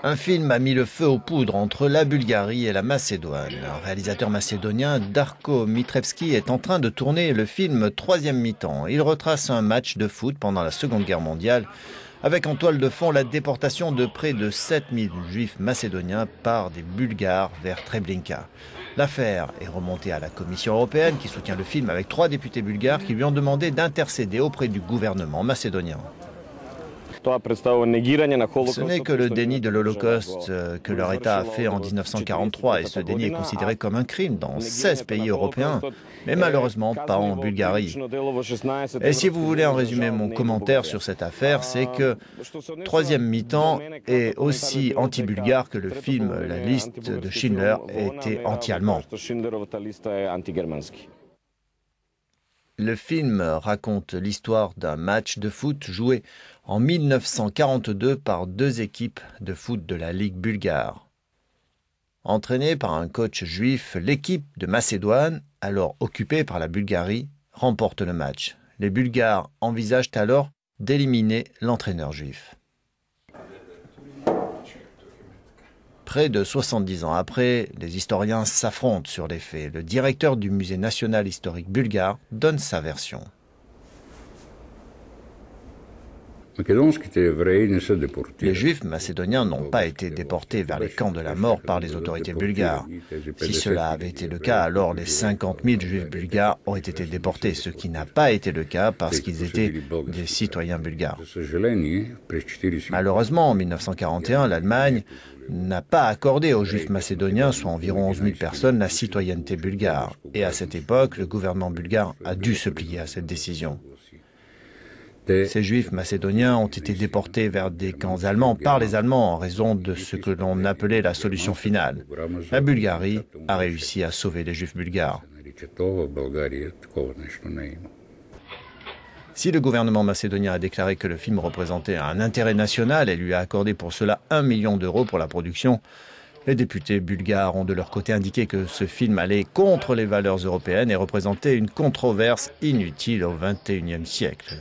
Un film a mis le feu aux poudres entre la Bulgarie et la Macédoine. Un réalisateur macédonien, Darko Mitrevski, est en train de tourner le film Troisième mi-temps. Il retrace un match de foot pendant la Seconde Guerre mondiale, avec en toile de fond la déportation de près de 7000 juifs macédoniens par des Bulgares vers Treblinka. L'affaire est remontée à la Commission européenne qui soutient le film avec 3 députés bulgares qui lui ont demandé d'intercéder auprès du gouvernement macédonien. Ce n'est que le déni de l'Holocauste que leur État a fait en 1943 et ce déni est considéré comme un crime dans 16 pays européens, mais malheureusement pas en Bulgarie. Et si vous voulez en résumer mon commentaire sur cette affaire, c'est que Troisième mi-temps est aussi anti-bulgare que le film La liste de Schindler était anti-allemand. Le film raconte l'histoire d'un match de foot joué en 1942 par 2 équipes de foot de la Ligue bulgare. Entraînée par un coach juif, l'équipe de Macédoine, alors occupée par la Bulgarie, remporte le match. Les Bulgares envisagent alors d'éliminer l'entraîneur juif. Près de 70 ans après, les historiens s'affrontent sur les faits. Le directeur du Musée national historique bulgare donne sa version. Les Juifs macédoniens n'ont pas été déportés vers les camps de la mort par les autorités bulgares. Si cela avait été le cas, alors les 50 000 Juifs bulgares auraient été déportés, ce qui n'a pas été le cas parce qu'ils étaient des citoyens bulgares. Malheureusement, en 1941, l'Allemagne n'a pas accordé aux Juifs macédoniens, soit environ 11 000 personnes, la citoyenneté bulgare. Et à cette époque, le gouvernement bulgare a dû se plier à cette décision. Ces Juifs macédoniens ont été déportés vers des camps allemands par les Allemands en raison de ce que l'on appelait la solution finale. La Bulgarie a réussi à sauver les Juifs bulgares. Si le gouvernement macédonien a déclaré que le film représentait un intérêt national et lui a accordé pour cela 1 million d'euros pour la production, les députés bulgares ont de leur côté indiqué que ce film allait contre les valeurs européennes et représentait une controverse inutile au XXIe siècle.